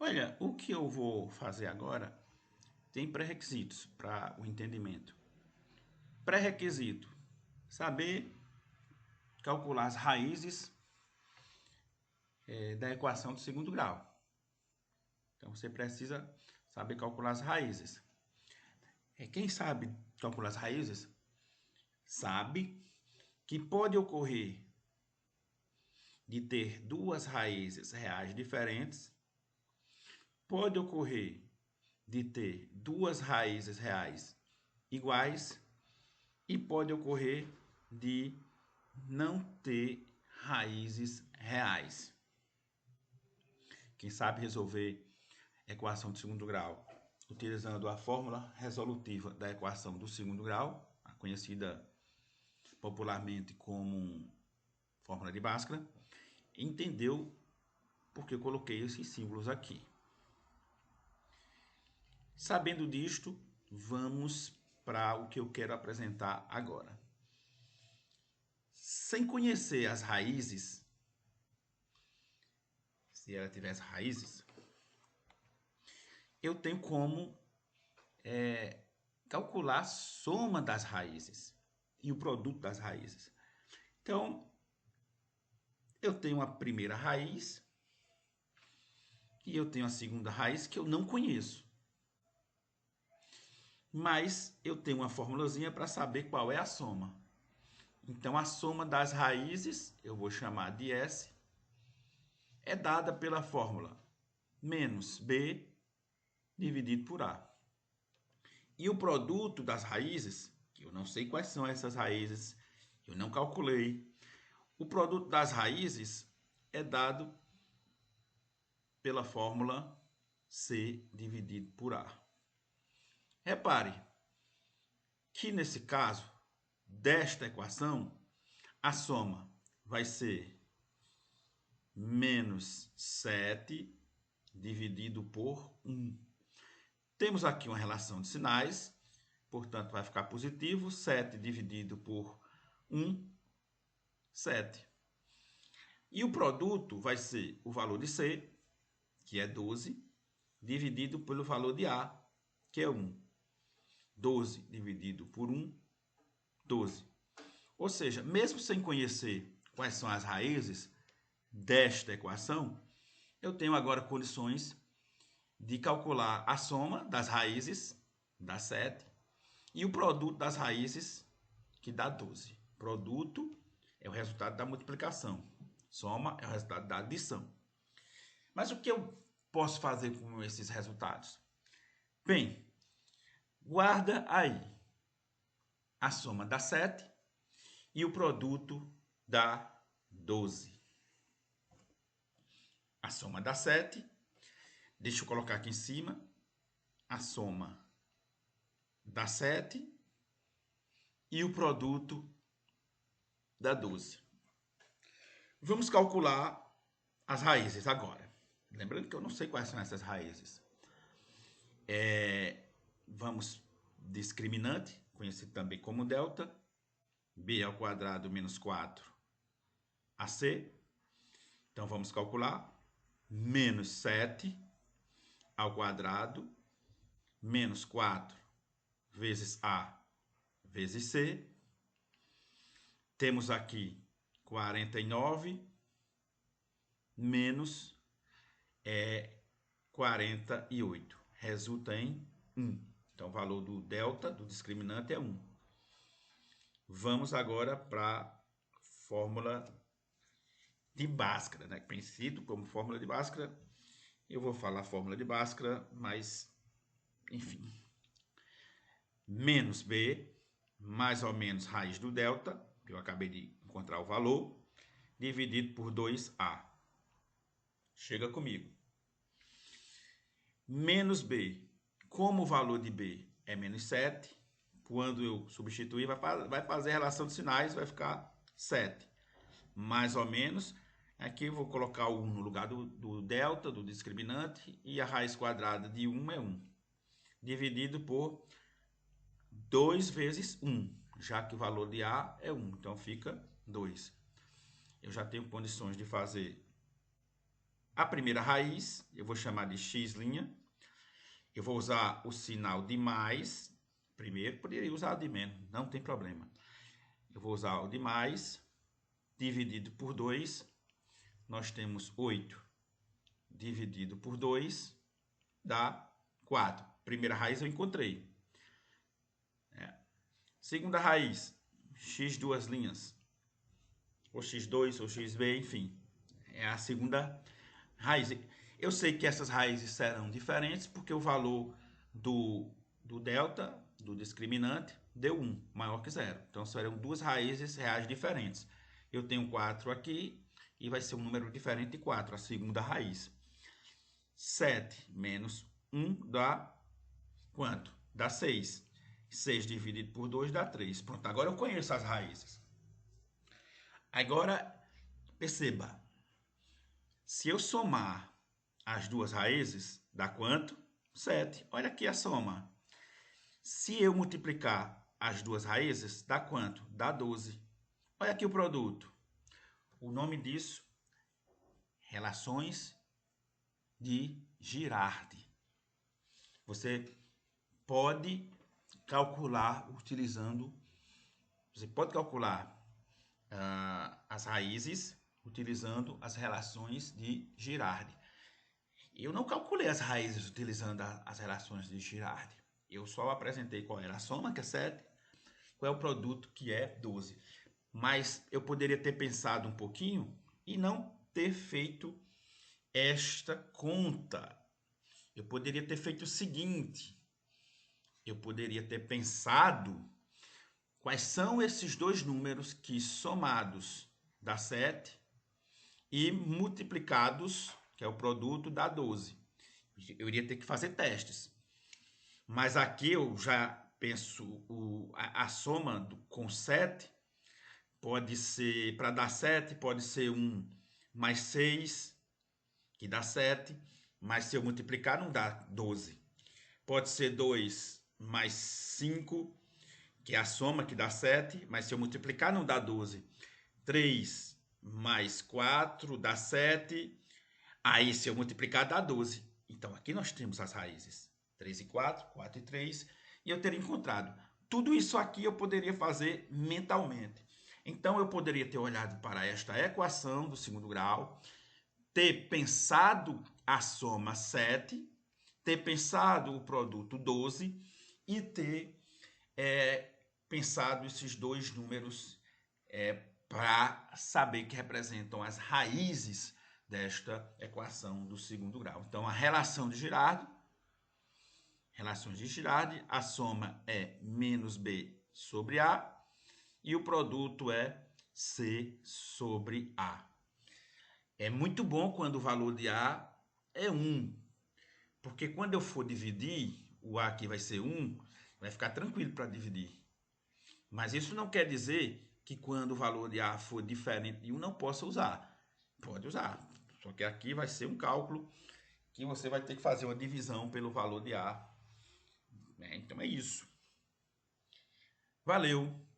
Olha, o que eu vou fazer agora tem pré-requisitos para o entendimento. Pré-requisito: saber calcular as raízes da equação do segundo grau. Então você precisa saber calcular as raízes. Quem sabe calcular as raízes sabe que pode ocorrer de ter duas raízes reais diferentes, pode ocorrer de ter duas raízes reais iguais e pode ocorrer de não ter raízes reais. Quem sabe resolver equação de segundo grau utilizando a fórmula resolutiva da equação do segundo grau, a conhecida popularmente como fórmula de Bhaskara, entendeu porque eu coloquei esses símbolos aqui. Sabendo disto, vamos para o que eu quero apresentar agora. Sem conhecer as raízes, se ela tivesse raízes, eu tenho como calcular a soma das raízes e o produto das raízes. Então, eu tenho a primeira raiz e eu tenho a segunda raiz que eu não conheço. Mas eu tenho uma formulazinha para saber qual é a soma. Então, a soma das raízes, eu vou chamar de S, é dada pela fórmula menos B dividido por A. E o produto das raízes, que eu não sei quais são essas raízes, eu não calculei. O produto das raízes é dado pela fórmula C dividido por A. Repare que nesse caso, desta equação, a soma vai ser menos 7 dividido por 1. Temos aqui uma relação de sinais, portanto vai ficar positivo, 7 dividido por 1, 7. E o produto vai ser o valor de C, que é 12, dividido pelo valor de A, que é 1. 12 dividido por 1, 12. Ou seja, mesmo sem conhecer quais são as raízes desta equação, eu tenho agora condições de calcular a soma das raízes, dá 7, e o produto das raízes, que dá 12. Produto é o resultado da multiplicação. Soma é o resultado da adição. Mas o que eu posso fazer com esses resultados? Bem, guarda aí. A soma dá 7 e o produto dá 12. A soma dá 7. Deixa eu colocar aqui em cima. A soma dá 7 e o produto dá 12. Vamos calcular as raízes agora. Lembrando que eu não sei quais são essas raízes. Vamos discriminante, conhecido também como delta, b ao quadrado menos 4 ac. Então vamos calcular menos 7 ao quadrado menos 4 vezes a vezes c. Temos aqui 49 menos 48. Resulta em 1. Então, o valor do delta, do discriminante, é 1. Vamos agora para a fórmula de Bhaskara, né? Conhecido como fórmula de Bhaskara. Eu vou falar fórmula de Bhaskara, mas, enfim. Menos B, mais ou menos raiz do delta, que eu acabei de encontrar o valor, dividido por 2A. Chega comigo. Menos B, como o valor de B é menos 7, quando eu substituir, vai fazer a relação de sinais, vai ficar 7. Mais ou menos, aqui eu vou colocar o 1 no lugar do delta, do discriminante, e a raiz quadrada de 1 é 1. Dividido por 2 vezes 1, já que o valor de A é 1, então fica 2. Eu já tenho condições de fazer a primeira raiz, eu vou chamar de x'. Eu vou usar o sinal de mais. Primeiro, poderia usar o de menos, não tem problema. Eu vou usar o de mais, dividido por 2. Nós temos 8 dividido por 2, dá 4. Primeira raiz eu encontrei. Segunda raiz, x duas linhas. Ou x2, ou xb, enfim. É a segunda raiz. Eu sei que essas raízes serão diferentes porque o valor do delta, do discriminante, deu 1, maior que 0. Então, serão duas raízes reais diferentes. Eu tenho 4 aqui e vai ser um número diferente de 4, a segunda raiz. 7 menos 1 dá quanto? Dá 6. 6 dividido por 2 dá 3. Pronto, agora eu conheço as raízes. Agora, perceba. Se eu somar as duas raízes, dá quanto? 7. Olha aqui a soma. Se eu multiplicar as duas raízes, dá quanto? Dá 12. Olha aqui o produto. O nome disso, relações de Girardi. Você pode calcular utilizando... Você pode calcular as raízes utilizando as relações de Girardi. Eu não calculei as raízes utilizando as relações de Girardi. Eu só apresentei qual era a soma, que é 7, qual é o produto, que é 12. Mas eu poderia ter pensado um pouquinho e não ter feito esta conta. Eu poderia ter feito o seguinte. Eu poderia ter pensado quais são esses dois números que somados dá 7 e multiplicados, que é o produto, dá 12. Eu iria ter que fazer testes. Mas aqui eu já penso a soma com 7 pode ser, para dar 7, pode ser 1 mais 6, que dá 7, mas se eu multiplicar não dá 12. Pode ser 2 mais 5, que é a soma que dá 7, mas se eu multiplicar não dá 12. 3 mais 4 dá 7, aí se eu multiplicar dá 12. Então aqui nós temos as raízes. 3 e 4, 4 e 3, e eu teria encontrado. Tudo isso aqui eu poderia fazer mentalmente. Então eu poderia ter olhado para esta equação do segundo grau, ter pensado a soma 7, ter pensado o produto 12 e ter pensado esses dois números para saber que representam as raízes desta equação do segundo grau. Então, a relação de Girardi, relações de Girardi, a soma é menos B sobre A e o produto é C sobre A. É muito bom quando o valor de A é 1, porque quando eu for dividir, o A aqui vai ser 1, vai ficar tranquilo para dividir. Mas isso não quer dizer que quando o valor de A for diferente de 1, não possa usar. Pode usar, só que aqui vai ser um cálculo que você vai ter que fazer uma divisão pelo valor de A. Então é isso. Valeu!